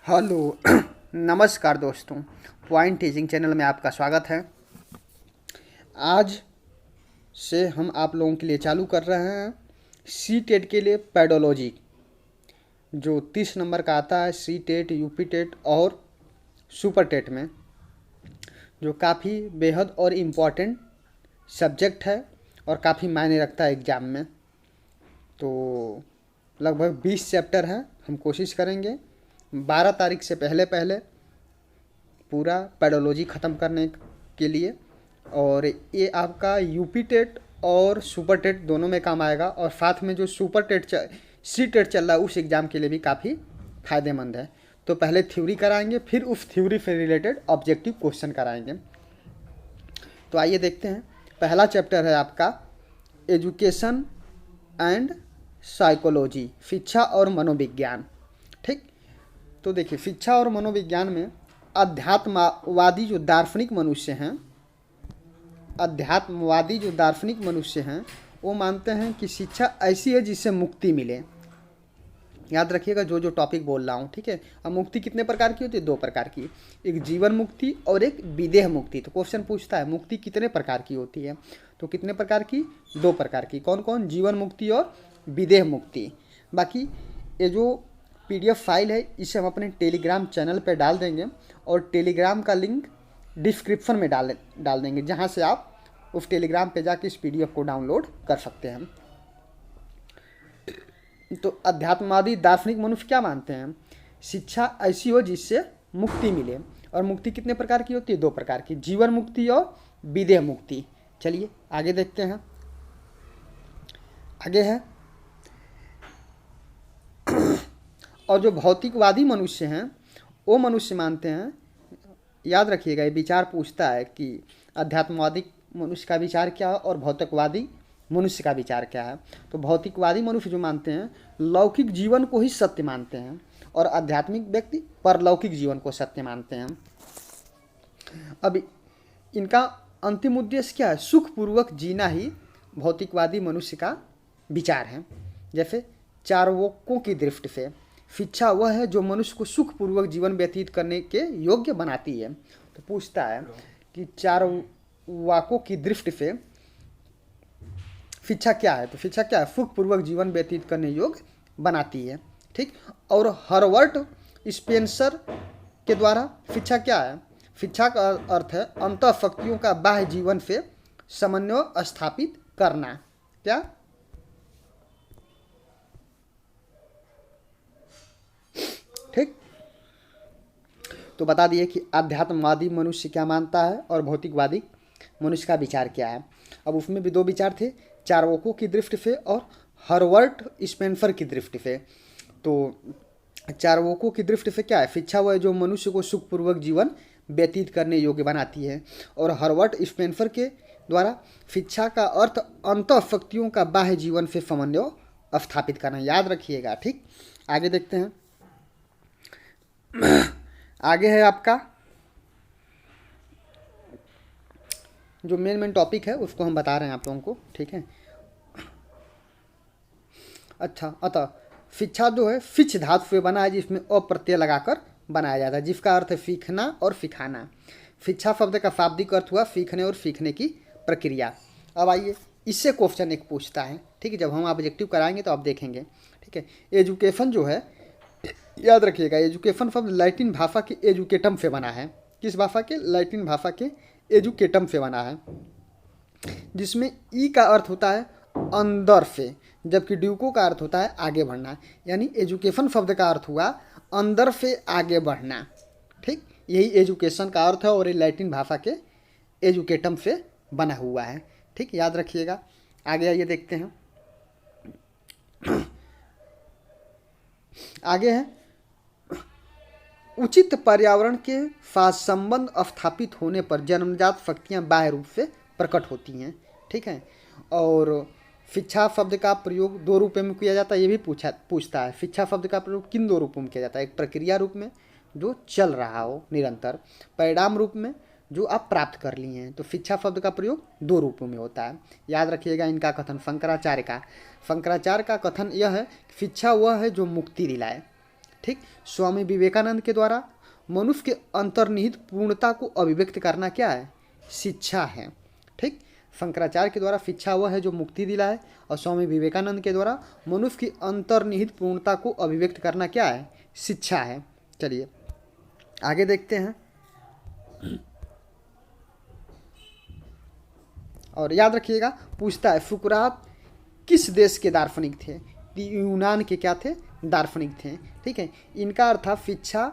Hello नमस्कार दोस्तों। Point teaching channel में आपका स्वागत है। आज से हम आप लोगों के लिए चालू कर रहे हैं सी टेट के लिए पेडोलॉजी, जो 30 नंबर का आता है सी टेट, यूपी टेट और सुपर टेट में, जो काफ़ी बेहद और इम्पॉर्टेंट सब्जेक्ट है और काफ़ी मायने रखता है एग्ज़ाम में। तो लगभग 20 चैप्टर हैं। हम कोशिश करेंगे 12 तारीख से पहले पहले पूरा पेडोलॉजी ख़त्म करने के लिए, और ये आपका यूपी टेट और सुपर टेट दोनों में काम आएगा, और साथ में जो सुपर टेट सी टेट चल रहा है उस एग्ज़ाम के लिए भी काफ़ी फ़ायदेमंद है। तो पहले थ्योरी कराएंगे, फिर उस थ्योरी से रिलेटेड ऑब्जेक्टिव क्वेश्चन कराएंगे। तो आइए देखते हैं। पहला चैप्टर है आपका एजुकेशन एंड साइकोलॉजी, शिक्षा और मनोविज्ञान। ठीक, तो देखिए शिक्षा और मनोविज्ञान में अध्यात्मवादी जो दार्शनिक मनुष्य हैं वो मानते हैं कि शिक्षा ऐसी है जिससे मुक्ति मिले। याद रखिएगा जो जो टॉपिक बोल रहा हूँ, ठीक है। अब मुक्ति कितने प्रकार की होती है? 2 प्रकार की, एक जीवन मुक्ति और एक विदेह मुक्ति। तो क्वेश्चन पूछता है मुक्ति कितने प्रकार की होती है? तो कितने प्रकार की? 2 प्रकार की। कौन कौन? जीवन मुक्ति और विदेह मुक्ति। बाकी ये जो PDF फाइल है इसे हम अपने टेलीग्राम चैनल पे डाल देंगे, और टेलीग्राम का लिंक डिस्क्रिप्शन में डाल देंगे, जहाँ से आप उस टेलीग्राम पे जाके इस PDF को डाउनलोड कर सकते हैं। तो अध्यात्मवादी दार्शनिक मनुष्य क्या मानते हैं? शिक्षा ऐसी हो जिससे मुक्ति मिले, और मुक्ति कितने प्रकार की होती है? 2 प्रकार की, जीवन मुक्ति और विदेह मुक्ति। चलिए आगे देखते हैं। आगे है और जो भौतिकवादी मनुष्य हैं वो मनुष्य मानते हैं, याद रखिएगा ये विचार पूछता है कि अध्यात्मवादी मनुष्य का विचार क्या है और भौतिकवादी मनुष्य का विचार क्या है। तो भौतिकवादी मनुष्य जो मानते हैं लौकिक जीवन को ही सत्य मानते हैं, और आध्यात्मिक व्यक्ति परलौकिक जीवन को सत्य मानते हैं। अब इनका अंतिम उद्देश्य क्या है? सुखपूर्वक जीना ही भौतिकवादी मनुष्य का विचार है। जैसे चार्वाकों की दृष्टि से शिक्षा वह है जो मनुष्य को सुखपूर्वक जीवन व्यतीत करने के योग्य बनाती है। तो पूछता है कि चार्वाकों की दृष्टि से शिक्षा क्या है? तो शिक्षा क्या है? सुखपूर्वक जीवन व्यतीत करने योग्य बनाती है। ठीक, और हर्बर्ट स्पेंसर के द्वारा शिक्षा क्या है? शिक्षा का अर्थ है अंतःशक्तियों का बाह्य जीवन से समन्वय स्थापित करना। क्या? ठीक, तो बता दिए कि आध्यात्मवादी मनुष्य क्या मानता है और भौतिकवादी मनुष्य का विचार क्या है। अब उसमें भी 2 विचार थे, चार्वाकों की दृष्टि से और हर्बर्ट स्पेंसर की दृष्टि से। तो चार्वाकों की दृष्टि से क्या है? शिक्षा वह है जो मनुष्य को सुखपूर्वक जीवन व्यतीत करने योग्य बनाती है, और हर्बर्ट स्पेंसर के द्वारा शिक्षा का अर्थ अंतःशक्तियों का बाह्य जीवन से समन्वय स्थापित करना। याद रखिएगा। ठीक, आगे देखते हैं। आगे है आपका जो मेन टॉपिक है उसको हम बता रहे हैं आप लोगों को, ठीक है। अच्छा, अतः शिक्षा जो है शिक्ष धातु से बना है, जिसमें अप्रत्यय लगाकर बनाया जाता है, जिसका अर्थ है सीखना और सिखाना। शिक्षा शब्द का शाब्दिक अर्थ हुआ सीखने और सीखने की प्रक्रिया। अब आइए इससे क्वेश्चन एक पूछता है, ठीक है। जब हम ऑब्जेक्टिव कराएंगे तो आप देखेंगे, ठीक है। एजुकेशन जो है, याद रखिएगा, एजुकेशन शब्द लैटिन भाषा के एजुकेटम से बना है। किस भाषा के? लैटिन भाषा के एजुकेटम से बना है, जिसमें ई का अर्थ होता है अंदर से, जबकि ड्यूको का अर्थ होता है आगे बढ़ना। यानी एजुकेशन शब्द का अर्थ हुआ अंदर से आगे बढ़ना। ठीक, यही एजुकेशन का अर्थ है, और ये लैटिन भाषा के एजुकेटम से बना हुआ है। ठीक, याद रखिएगा। आगे आइए देखते हैं। आगे है उचित पर्यावरण के साथ संबंध स्थापित होने पर जन्मजात शक्तियाँ बाह्य रूप से प्रकट होती हैं। ठीक है, और शिक्षा शब्द का प्रयोग 2 रूपों में किया जाता है, ये भी पूछता है। शिक्षा शब्द का प्रयोग किन 2 रूपों में किया जाता है? एक प्रक्रिया रूप में जो चल रहा हो निरंतर, परिणाम रूप में जो आप प्राप्त कर लिए हैं। तो शिक्षा शब्द का प्रयोग 2 रूपों में होता है। याद रखिएगा इनका कथन शंकराचार्य का कथन यह है, शिक्षा वह है जो मुक्ति दिलाए। ठीक। स्वामी विवेकानंद के द्वारा मनुष्य के अंतर्निहित पूर्णता को अभिव्यक्त करना क्या है? शिक्षा है। ठीक। शंकराचार्य के द्वारा शिक्षा वह है जो मुक्ति दिलाए, और स्वामी विवेकानंद के द्वारा मनुष्य की अंतर्निहित पूर्णता को अभिव्यक्त करना क्या है? शिक्षा है। चलिए आगे देखते हैं। और याद रखिएगा, पूछता है सुकरात किस देश के दार्शनिक थे? यूनान के क्या थे? दार्शनिक थे। ठीक है। इनका अर्थ था शिक्षा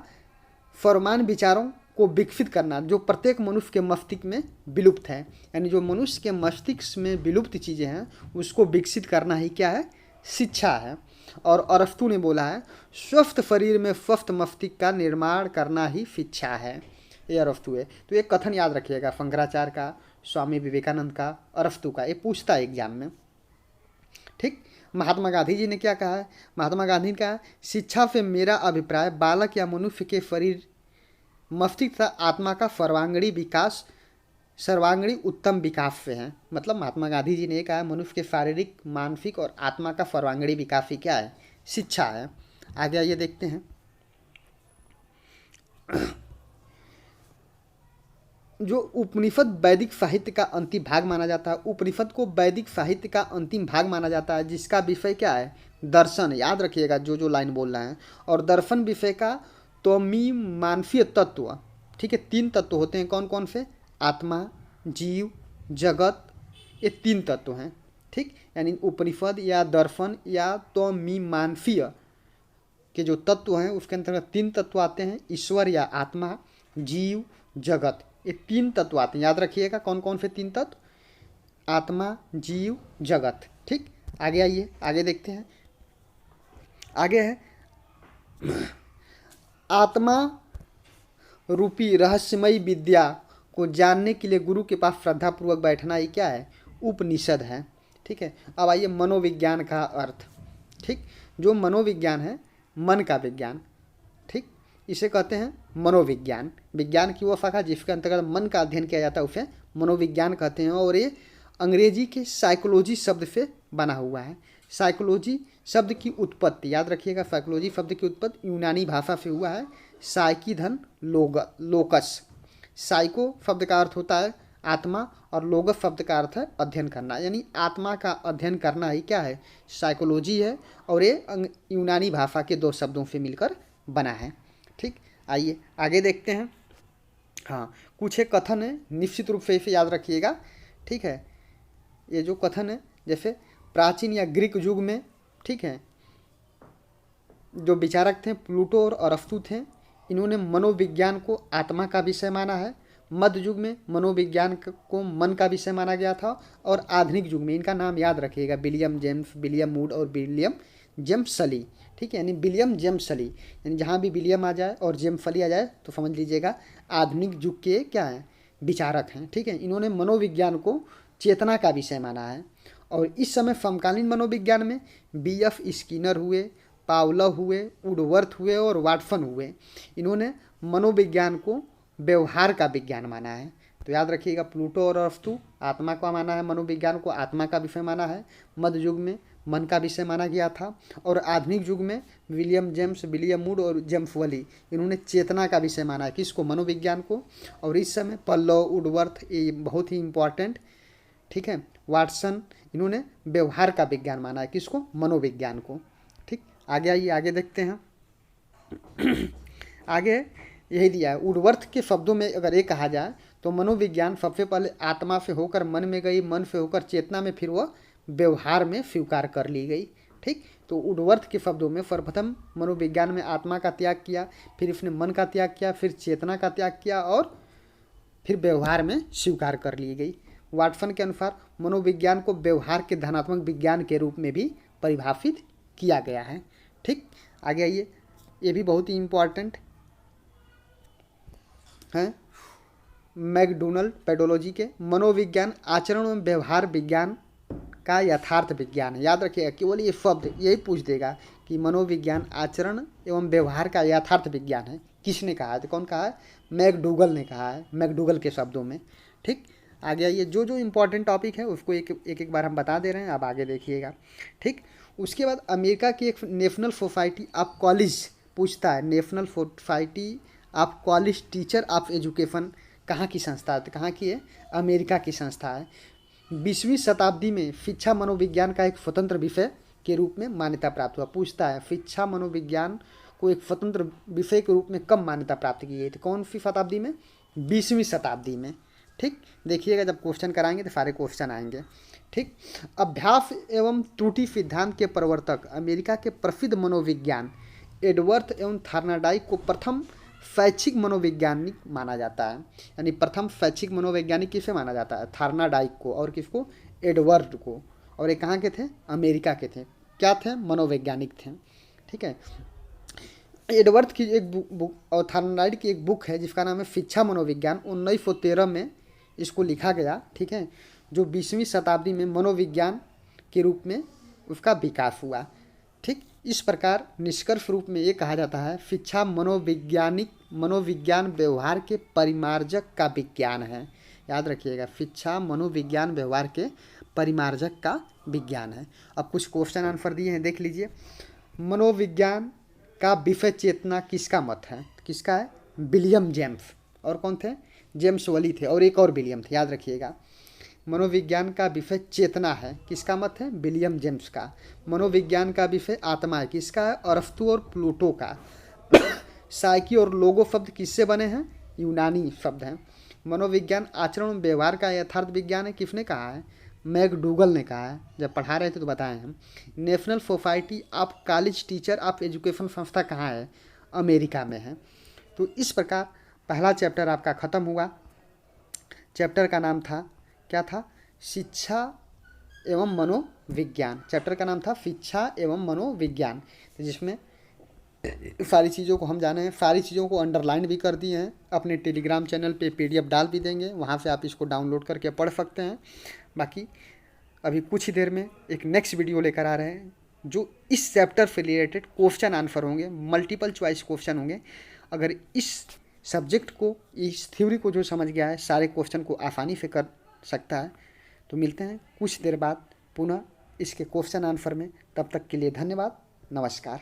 फरमान विचारों को विकसित करना जो प्रत्येक मनुष्य के मस्तिष्क में विलुप्त है, यानी जो मनुष्य के मस्तिष्क में विलुप्त चीज़ें हैं उसको विकसित करना ही क्या है? शिक्षा है। और अरस्तु ने बोला है स्वस्थ शरीर में स्वस्थ मस्तिष्क का निर्माण करना ही शिक्षा है। ये अरस्तु है। तो ये कथन याद रखिएगा, शंकराचार्य का, स्वामी विवेकानंद का, अरस्तु का, ये पूछता है एग्जाम में। ठीक। महात्मा गांधी जी ने क्या कहा है? महात्मा गांधी ने कहा शिक्षा से मेरा अभिप्राय बालक या मनुष्य के शरीर, मस्तिष्क तथा आत्मा का सर्वांगीण उत्तम विकास से है। मतलब महात्मा गांधी जी ने कहा मनुष्य के शारीरिक, मानसिक और आत्मा का सर्वांगीण विकास ही क्या है? शिक्षा है। आगे आइए देखते हैं। जो उपनिषद वैदिक साहित्य का अंतिम भाग माना जाता है, उपनिषद को वैदिक साहित्य का अंतिम भाग माना जाता है, जिसका विषय क्या है? दर्शन। याद रखिएगा जो लाइन बोल रहे हैं। और दर्शन विषय का त्वमीमांसीय तत्व। ठीक है। 3 तत्व होते हैं, कौन कौन से? आत्मा, जीव, जगत, ये 3 तत्व हैं। ठीक। यानी उपनिषद या दर्शन या त्वमीमांसीय के जो तत्व हैं उसके अंतर्गत 3 तत्व आते हैं, ईश्वर या आत्मा, जीव, जगत, ये 3 तत्व आते हैं। याद रखिएगा कौन कौन से 3 तत्व? आत्मा, जीव, जगत। ठीक। आगे आइए, आगे देखते हैं। आगे है आत्मा रूपी रहस्यमयी विद्या को जानने के लिए गुरु के पास श्रद्धापूर्वक बैठना ही क्या है? उपनिषद है। ठीक है। अब आइए मनोविज्ञान का अर्थ। ठीक। जो मनोविज्ञान है, मन का विज्ञान, ठीक, इसे कहते हैं मनोविज्ञान। विज्ञान की वो शाखा जिसके अंतर्गत मन का अध्ययन किया जाता है उसे मनोविज्ञान कहते हैं। और ये अंग्रेजी के साइकोलॉजी शब्द से बना हुआ है। साइकोलॉजी शब्द की उत्पत्ति याद रखिएगा, साइकोलॉजी शब्द की उत्पत्ति यूनानी भाषा से हुआ है, साइकी धन लोकस। साइको शब्द का अर्थ होता है आत्मा और लोगस शब्द का अर्थ है अध्ययन करना, यानी आत्मा का अध्ययन करना ही क्या है? साइकोलॉजी है। और ये यूनानी भाषा के 2 शब्दों से मिलकर बना है। ठीक। आइए आगे देखते हैं। हाँ, कुछ एक कथन है, निश्चित रूप से इसे याद रखिएगा। ठीक है। ये जो कथन है, जैसे प्राचीन या ग्रीक युग में, ठीक है, जो विचारक थे प्लूटो और अरस्तु थे, इन्होंने मनोविज्ञान को आत्मा का विषय माना है। मध्य युग में मनोविज्ञान को मन का विषय माना गया था। और आधुनिक युग में, इनका नाम याद रखिएगा, विलियम जेम्स, विलियम मूड और विलियम जेम्स सली। ठीक है। यानी विलियम जेम्स सली, यानी जहाँ भी विलियम आ जाए और जेम्स सली आ जाए तो समझ लीजिएगा आधुनिक युग के क्या हैं? विचारक हैं। ठीक है। इन्होंने मनोविज्ञान को चेतना का विषय माना है। और इस समय समकालीन मनोविज्ञान में B.F. स्किनर हुए, पावलव हुए, वुडवर्थ हुए और वाटसन हुए। इन्होंने मनोविज्ञान को व्यवहार का विज्ञान माना है। तो याद रखिएगा, प्लूटो और अरस्तु आत्मा का माना है, मनोविज्ञान को आत्मा का विषय माना है। मध्य युग में मन का विषय माना गया था। और आधुनिक युग में विलियम जेम्स, विलियम मूड और जेम्स वली, इन्होंने चेतना का विषय माना है। किसको? मनोविज्ञान को। और इस समय पल्लव, वुडवर्थ, ये बहुत ही इम्पॉर्टेंट, ठीक है, वाटसन, इन्होंने व्यवहार का विज्ञान माना है। किसको? मनोविज्ञान को। ठीक। आगे आइए, आगे देखते हैं। आगे यही दिया है, वुडवर्थ के शब्दों में अगर ये कहा जाए तो मनोविज्ञान सबसे पहले आत्मा से होकर मन में गई, मन से होकर चेतना में, फिर वह व्यवहार में स्वीकार कर ली गई। ठीक। तो वुडवर्थ के शब्दों में सर्वप्रथम मनोविज्ञान में आत्मा का त्याग किया, फिर इसने मन का त्याग किया, फिर चेतना का त्याग किया और फिर व्यवहार में स्वीकार कर ली गई। वाटसन के अनुसार मनोविज्ञान को व्यवहार के धनात्मक विज्ञान के रूप में भी परिभाषित किया गया है। ठीक। आगे आइए, ये भी बहुत ही इम्पोर्टेंट है, मैकडोनल्ड पेडोलॉजी के मनोविज्ञान आचरण एवं व्यवहार विज्ञान का यथार्थ विज्ञान है। याद रखिएगा, केवल ये शब्द यही पूछ देगा कि मनोविज्ञान आचरण एवं व्यवहार का यथार्थ विज्ञान है। किसने कहा है? तो कौन कहा है? मैकडूगल ने कहा है, मैकडूगल के शब्दों में। ठीक। आगे आइए, जो जो इम्पोर्टेंट टॉपिक है उसको एक एक बार हम बता दे रहे हैं, अब आगे देखिएगा। ठीक। उसके बाद अमेरिका की एक नेशनल सोसाइटी ऑफ कॉलेज पूछता है national society of college teacher of education कहाँ की संस्था है, तो कहाँ की है, अमेरिका की संस्था है। 20वीं शताब्दी में शिक्षा मनोविज्ञान का एक स्वतंत्र विषय के रूप में मान्यता प्राप्त हुआ। पूछता है शिक्षा मनोविज्ञान को एक स्वतंत्र विषय के रूप में कब मान्यता प्राप्त की गई थी, कौन सी शताब्दी में, 20वीं शताब्दी में। ठीक, देखिएगा जब क्वेश्चन कराएंगे तो सारे क्वेश्चन आएंगे। ठीक, अभ्यास एवं त्रुटि सिद्धांत के प्रवर्तक अमेरिका के प्रसिद्ध मनोविज्ञान एडवर्थ एवं थॉर्नडाइक को प्रथम शैक्षिक मनोवैज्ञानिक माना जाता है। यानी प्रथम शैक्षिक मनोवैज्ञानिक किसे माना जाता है, थॉर्नडाइक को, और किसको, एडवर्ड को। और ये कहाँ के थे, अमेरिका के थे। क्या थे, मनोवैज्ञानिक थे। ठीक है, एडवर्ड की एक बुक और थॉर्नडाइक की एक बुक है जिसका नाम है शिक्षा मनोविज्ञान। 1913 में इसको लिखा गया। ठीक है, जो 20वीं शताब्दी में मनोविज्ञान के रूप में उसका विकास हुआ। ठीक, इस प्रकार निष्कर्ष रूप में ये कहा जाता है शिक्षा मनोविज्ञान व्यवहार के परिमार्जक का विज्ञान है। याद रखिएगा, शिक्षा मनोविज्ञान व्यवहार के परिमार्जक का विज्ञान है। अब कुछ क्वेश्चन आंसर दिए हैं, देख लीजिए। मनोविज्ञान का विषय चेतना किसका मत है, किसका है, विलियम जेम्स। और कौन थे, जेम्स वली थे, और एक और विलियम थे, याद रखिएगा। मनोविज्ञान का विषय चेतना है, किसका मत है, विलियम जेम्स का। मनोविज्ञान का विषय आत्मा है, किसका है, अरस्तु और प्लूटो का। साइकी और लोगो शब्द किससे बने हैं, यूनानी शब्द हैं। मनोविज्ञान आचरण व्यवहार का यथार्थ विज्ञान है, किसने कहा है, मैकडूगल ने कहा है, जब पढ़ा रहे थे तो बताए हम। National society of college teacher of education संस्था कहाँ है, अमेरिका में है। तो इस प्रकार पहला चैप्टर आपका ख़त्म हुआ। चैप्टर का नाम था, क्या था, शिक्षा एवं मनोविज्ञान। चैप्टर का नाम था शिक्षा एवं मनोविज्ञान, तो जिसमें सारी चीज़ों को हम जाने हैं। सारी चीज़ों को अंडरलाइन भी कर दिए हैं। अपने टेलीग्राम चैनल पे PDF डाल भी देंगे, वहाँ से आप इसको डाउनलोड करके पढ़ सकते हैं। बाकी अभी कुछ ही देर में एक नेक्स्ट वीडियो लेकर आ रहे हैं जो इस चैप्टर से रिलेटेड क्वेश्चन आंसर होंगे, मल्टीपल चॉइस क्वेश्चन होंगे। अगर इस सब्जेक्ट को, इस थ्योरी को जो समझ गया है, सारे क्वेश्चन को आसानी से कर सकता है। तो मिलते हैं कुछ देर बाद पुनः इसके क्वेश्चन आंसर में। तब तक के लिए धन्यवाद, नमस्कार।